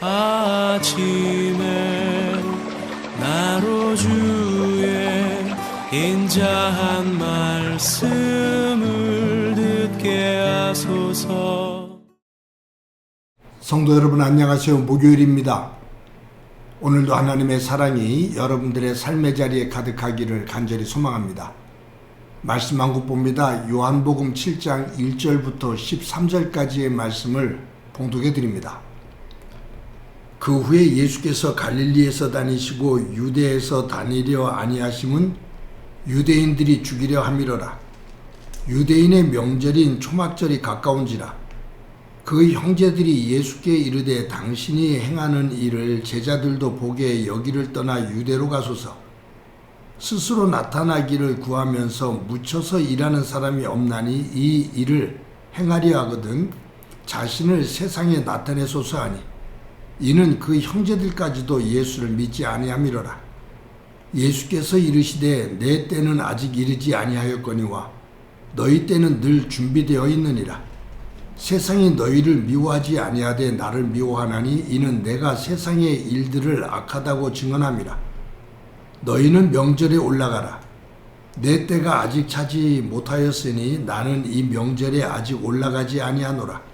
아침에 나로 주의 인자한 말씀을 듣게 하소서. 성도 여러분 안녕하세요. 목요일입니다. 오늘도 하나님의 사랑이 여러분들의 삶의 자리에 가득하기를 간절히 소망합니다. 말씀 한 곳 봅니다. 요한복음 7장 1절부터 13절까지의 말씀을 봉독해 드립니다. 그 후에 예수께서 갈릴리에서 다니시고 유대에서 다니려 아니하심은 유대인들이 죽이려 함이로라. 유대인의 명절인 초막절이 가까운지라. 그 형제들이 예수께 이르되 당신이 행하는 일을 제자들도 보게 여기를 떠나 유대로 가소서. 스스로 나타나기를 구하면서 묻혀서 일하는 사람이 없나니 이 일을 행하려 하거든 자신을 세상에 나타내소서 하니, 이는 그 형제들까지도 예수를 믿지 아니함이로라. 예수께서 이르시되 내 때는 아직 이르지 아니하였거니와 너희 때는 늘 준비되어 있느니라. 세상이 너희를 미워하지 아니하되 나를 미워하나니 이는 내가 세상의 일들을 악하다고 증언함이라. 너희는 명절에 올라가라. 내 때가 아직 차지 못하였으니 나는 이 명절에 아직 올라가지 아니하노라.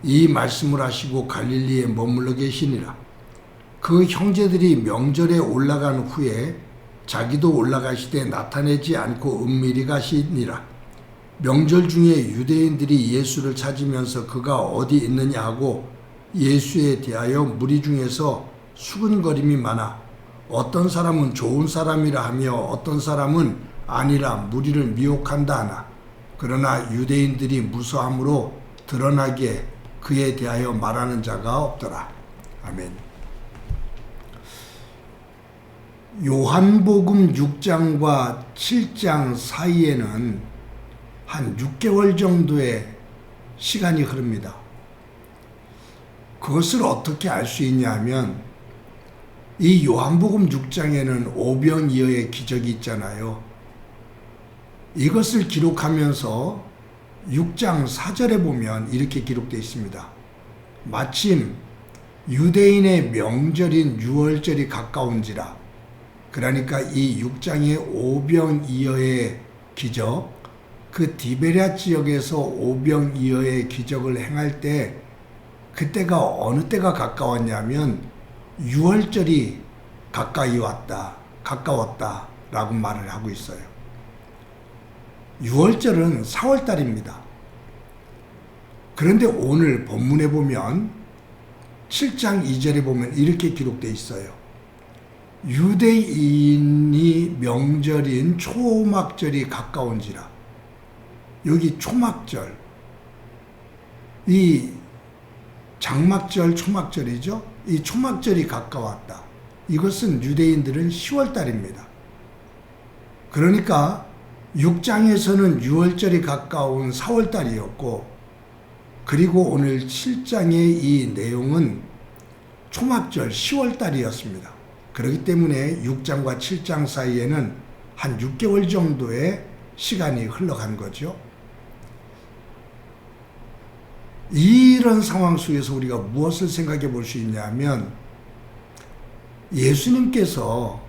이 말씀을 하시고 갈릴리에 머물러 계시니라. 그 형제들이 명절에 올라간 후에 자기도 올라가시되 나타내지 않고 은밀히 가시니라. 명절 중에 유대인들이 예수를 찾으면서 그가 어디 있느냐 하고 예수에 대하여 무리 중에서 수군거림이 많아 어떤 사람은 좋은 사람이라 하며 어떤 사람은 아니라 무리를 미혹한다 하나, 그러나 유대인들이 무서함으로 드러나게 그에 대하여 말하는 자가 없더라. 아멘. 요한복음 6장과 7장 사이에는 한 6개월 정도의 시간이 흐릅니다. 그것을 어떻게 알 수 있냐 하면 이 요한복음 6장에는 오병이어의 기적이 있잖아요. 이것을 기록하면서 6장 4절에 보면 이렇게 기록되어 있습니다. 마침 유대인의 명절인 유월절이 가까운지라. 그러니까 이 6장의 오병이어의 기적, 그 디베랴 지역에서 오병이어의 기적을 행할 때 그때가 어느 때가 가까웠냐면 유월절이 가까웠다 라고 말을 하고 있어요. 유월절은 4월달입니다. 그런데 오늘 본문에 보면 7장 2절에 보면 이렇게 기록되어 있어요. 유대인이 명절인 초막절이 가까운지라. 여기 초막절, 이 장막절, 초막절이죠. 이 초막절이 가까웠다. 이것은 유대인들은 10월달입니다. 그러니까 6장에서는 6월절이 가까운 4월달이었고, 그리고 오늘 7장의 이 내용은 초막절 10월달이었습니다. 그렇기 때문에 6장과 7장 사이에는 한 6개월 정도의 시간이 흘러간 거죠. 이런 상황 속에서 우리가 무엇을 생각해 볼 수 있냐면, 예수님께서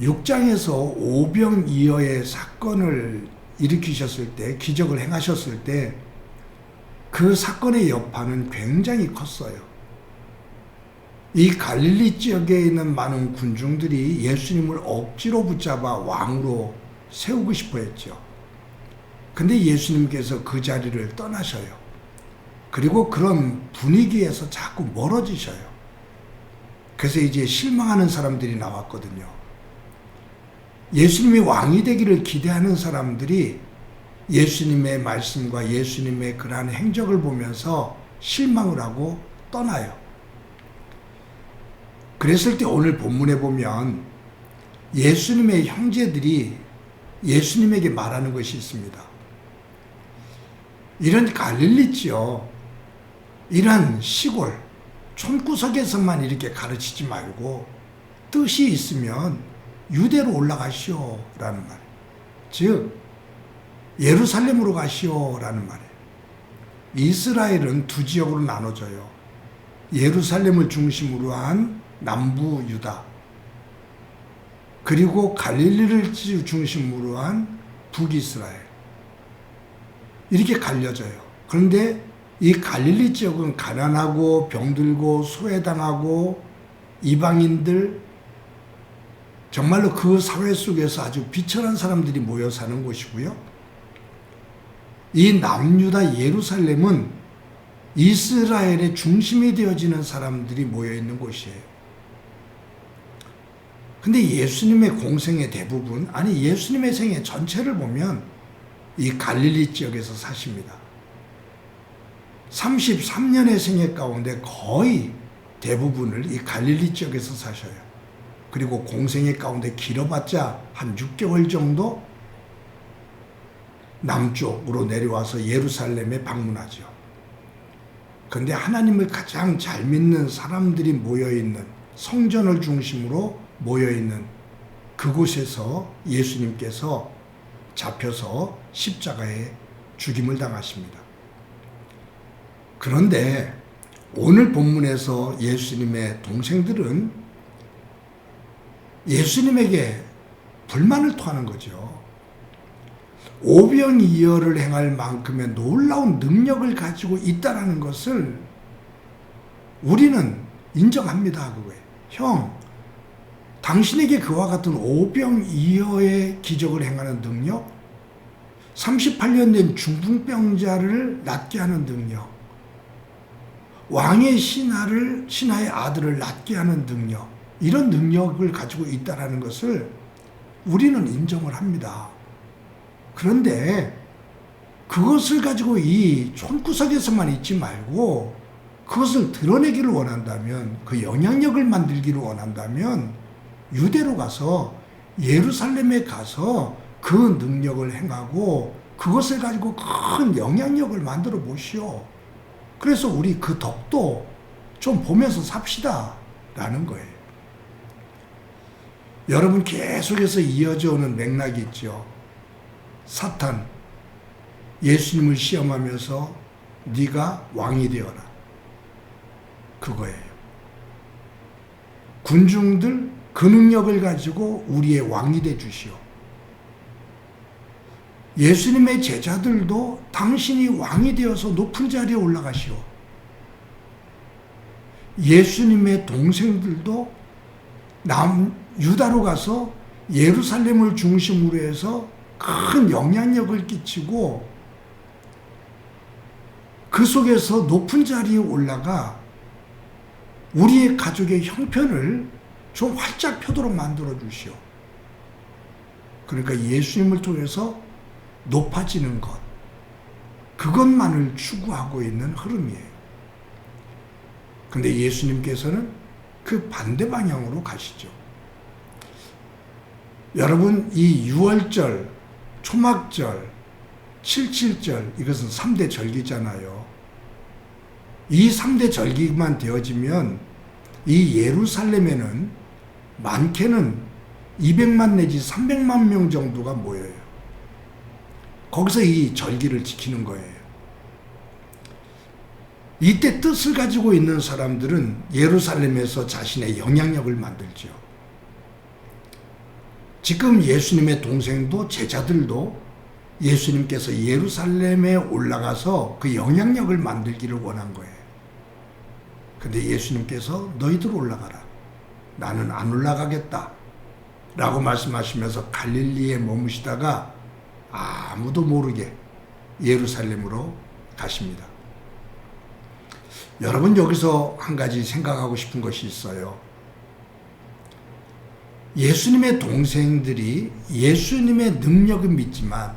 6장에서 오병이어의 사건을 일으키셨을 때, 기적을 행하셨을 때 그 사건의 여파는 굉장히 컸어요. 이 갈릴리 지역에 있는 많은 군중들이 예수님을 억지로 붙잡아 왕으로 세우고 싶어 했죠. 근데 예수님께서 그 자리를 떠나셔요. 그리고 그런 분위기에서 자꾸 멀어지셔요. 그래서 이제 실망하는 사람들이 나왔거든요. 예수님이 왕이 되기를 기대하는 사람들이 예수님의 말씀과 예수님의 그러한 행적을 보면서 실망을 하고 떠나요. 그랬을 때 오늘 본문에 보면 예수님의 형제들이 예수님에게 말하는 것이 있습니다. 이런 갈릴리지요, 이런 시골 촌구석에서만 이렇게 가르치지 말고 뜻이 있으면 유대로 올라가시오 라는 말, 즉 예루살렘으로 가시오 라는 말이에요. 이스라엘은 두 지역으로 나눠져요. 예루살렘을 중심으로 한 남부 유다, 그리고 갈릴리를 중심으로 한 북이스라엘, 이렇게 갈려져요. 그런데 이 갈릴리 지역은 가난하고 병들고 소외당하고 이방인들, 정말로 그 사회 속에서 아주 비천한 사람들이 모여 사는 곳이고요. 이 남유다 예루살렘은 이스라엘의 중심이 되어지는 사람들이 모여 있는 곳이에요. 근데 예수님의 공생의 대부분, 아니 예수님의 생애 전체를 보면 이 갈릴리 지역에서 사십니다. 33년의 생애 가운데 거의 대부분을 이 갈릴리 지역에서 사셔요. 그리고 공생의 가운데 길어봤자 한 6개월 정도 남쪽으로 내려와서 예루살렘에 방문하죠. 그런데 하나님을 가장 잘 믿는 사람들이 모여있는, 성전을 중심으로 모여있는 그곳에서 예수님께서 잡혀서 십자가에 죽임을 당하십니다. 그런데 오늘 본문에서 예수님의 동생들은 예수님에게 불만을 토하는 거죠. 오병이어를 행할 만큼의 놀라운 능력을 가지고 있다라는 것을 우리는 인정합니다. 그거예요. 형, 당신에게 그와 같은 오병이어의 기적을 행하는 능력, 38년 된 중풍병자를 낫게 하는 능력, 왕의 신하의 아들을 낫게 하는 능력, 이런 능력을 가지고 있다는 것을 우리는 인정을 합니다. 그런데 그것을 가지고 이 촌구석에서만 있지 말고 그것을 드러내기를 원한다면, 그 영향력을 만들기를 원한다면 유대로 가서 예루살렘에 가서 그 능력을 행하고 그것을 가지고 큰 영향력을 만들어 보시오. 그래서 우리 그 덕도 좀 보면서 삽시다 라는 거예요. 여러분, 계속해서 이어져 오는 맥락이 있죠. 사탄, 예수님을 시험하면서 네가 왕이 되어라, 그거예요. 군중들, 그 능력을 가지고 우리의 왕이 돼 주시오. 예수님의 제자들도 당신이 왕이 되어서 높은 자리에 올라가시오. 예수님의 동생들도 유다로 가서 예루살렘을 중심으로 해서 큰 영향력을 끼치고 그 속에서 높은 자리에 올라가 우리의 가족의 형편을 좀 활짝 펴도록 만들어 주시오. 그러니까 예수님을 통해서 높아지는 것, 그것만을 추구하고 있는 흐름이에요. 근데 예수님께서는 그 반대 방향으로 가시죠. 여러분, 이 6월절, 초막절, 7.7절, 이것은 3대 절기잖아요. 이 3대 절기만 되어지면 이 예루살렘에는 많게는 200만 내지 300만 명 정도가 모여요. 거기서 이 절기를 지키는 거예요. 이때 뜻을 가지고 있는 사람들은 예루살렘에서 자신의 영향력을 만들죠. 지금 예수님의 동생도 제자들도 예수님께서 예루살렘에 올라가서 그 영향력을 만들기를 원한 거예요. 근데 예수님께서 너희들 올라가라, 나는 안 올라가겠다 라고 말씀하시면서 갈릴리에 머무시다가 아무도 모르게 예루살렘으로 가십니다. 여러분, 여기서 한 가지 생각하고 싶은 것이 있어요. 예수님의 동생들이 예수님의 능력은 믿지만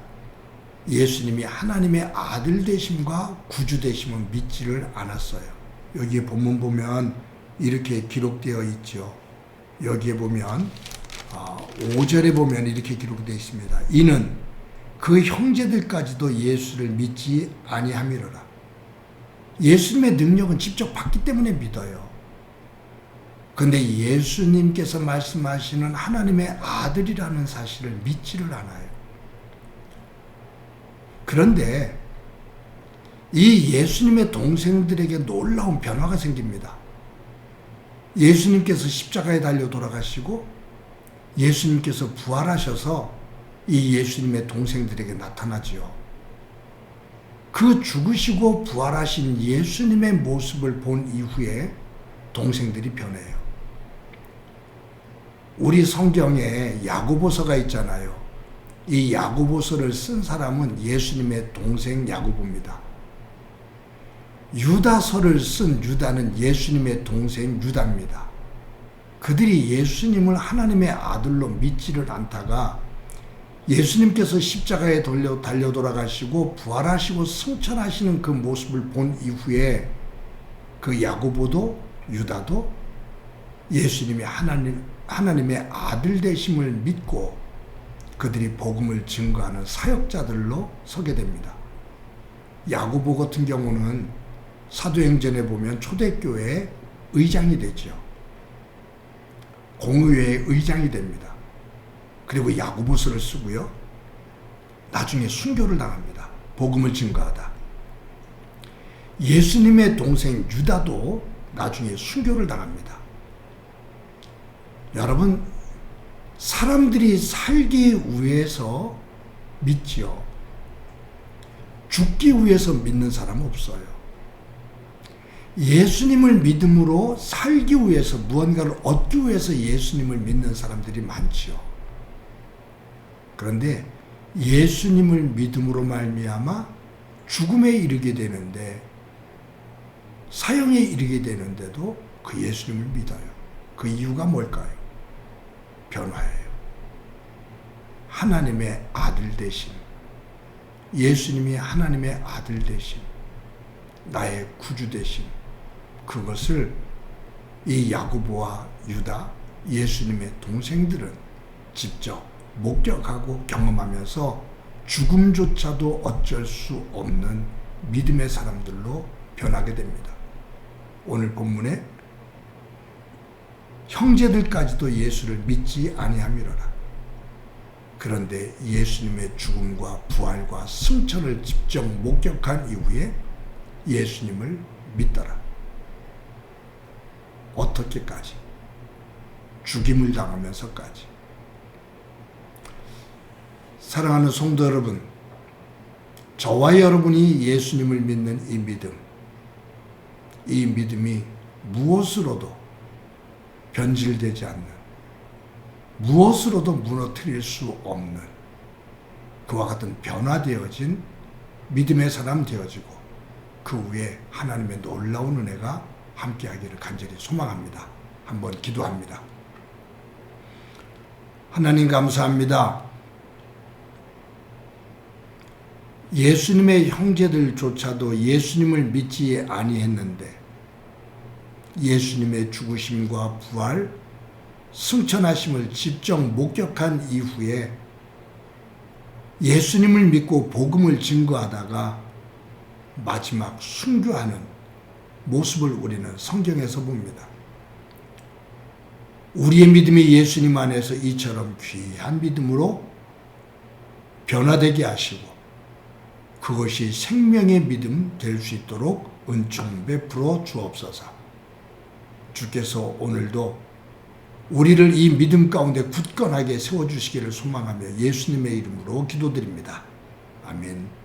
예수님이 하나님의 아들 되심과 구주 되심은 믿지를 않았어요. 여기에 본문 보면 이렇게 기록되어 있죠. 여기에 보면 5절에 보면 이렇게 기록되어 있습니다. 이는 그 형제들까지도 예수를 믿지 아니함이로라. 예수님의 능력은 직접 받기 때문에 믿어요. 그런데 예수님께서 말씀하시는 하나님의 아들이라는 사실을 믿지를 않아요. 그런데 이 예수님의 동생들에게 놀라운 변화가 생깁니다. 예수님께서 십자가에 달려 돌아가시고 예수님께서 부활하셔서 이 예수님의 동생들에게 나타나지요. 그 죽으시고 부활하신 예수님의 모습을 본 이후에 동생들이 변해요. 우리 성경에 야고보서가 있잖아요. 이 야고보서를 쓴 사람은 예수님의 동생 야고보입니다. 유다서를 쓴 유다는 예수님의 동생 유다입니다. 그들이 예수님을 하나님의 아들로 믿지를 않다가 예수님께서 십자가에 달려 돌아가시고 부활하시고 승천하시는 그 모습을 본 이후에 그 야고보도 유다도 예수님이 하나님의 아들 되심을 믿고 그들이 복음을 증거하는 사역자들로 서게 됩니다. 야고보 같은 경우는 사도행전에 보면 초대교회의 의장이 되죠. 공의회의 의장이 됩니다. 그리고 야고보서를 쓰고요. 나중에 순교를 당합니다. 복음을 증거하다. 예수님의 동생 유다도 나중에 순교를 당합니다. 여러분, 사람들이 살기 위해서 믿지요. 죽기 위해서 믿는 사람은 없어요. 예수님을 믿음으로 살기 위해서 무언가를 얻기 위해서 예수님을 믿는 사람들이 많지요. 그런데 예수님을 믿음으로 말미암아 죽음에 이르게 되는데 사형에 이르게 되는데도 그 예수님을 믿어요. 그 이유가 뭘까요? 변화예요. 하나님의 아들 되심, 예수님이 하나님의 아들 되심, 나의 구주 되심, 그것을 이 야고보와 유다, 예수님의 동생들은 직접 목격하고 경험하면서 죽음조차도 어쩔 수 없는 믿음의 사람들로 변하게 됩니다. 오늘 본문에 형제들까지도 예수를 믿지 아니함이로라. 그런데 예수님의 죽음과 부활과 승천을 직접 목격한 이후에 예수님을 믿더라. 어떻게까지? 죽임을 당하면서까지. 사랑하는 성도 여러분, 저와 여러분이 예수님을 믿는 이 믿음이 무엇으로도 변질되지 않는, 무엇으로도 무너뜨릴 수 없는 그와 같은 변화되어진 믿음의 사람 되어지고 그 위에 하나님의 놀라운 은혜가 함께하기를 간절히 소망합니다. 한번 기도합니다. 하나님 감사합니다. 예수님의 형제들조차도 예수님을 믿지 아니했는데 예수님의 죽으심과 부활, 승천하심을 직접 목격한 이후에 예수님을 믿고 복음을 증거하다가 마지막 순교하는 모습을 우리는 성경에서 봅니다. 우리의 믿음이 예수님 안에서 이처럼 귀한 믿음으로 변화되게 하시고 그것이 생명의 믿음 될 수 있도록 은총 베풀어 주옵소서. 주께서 오늘도 우리를 이 믿음 가운데 굳건하게 세워주시기를 소망하며 예수님의 이름으로 기도드립니다. 아멘.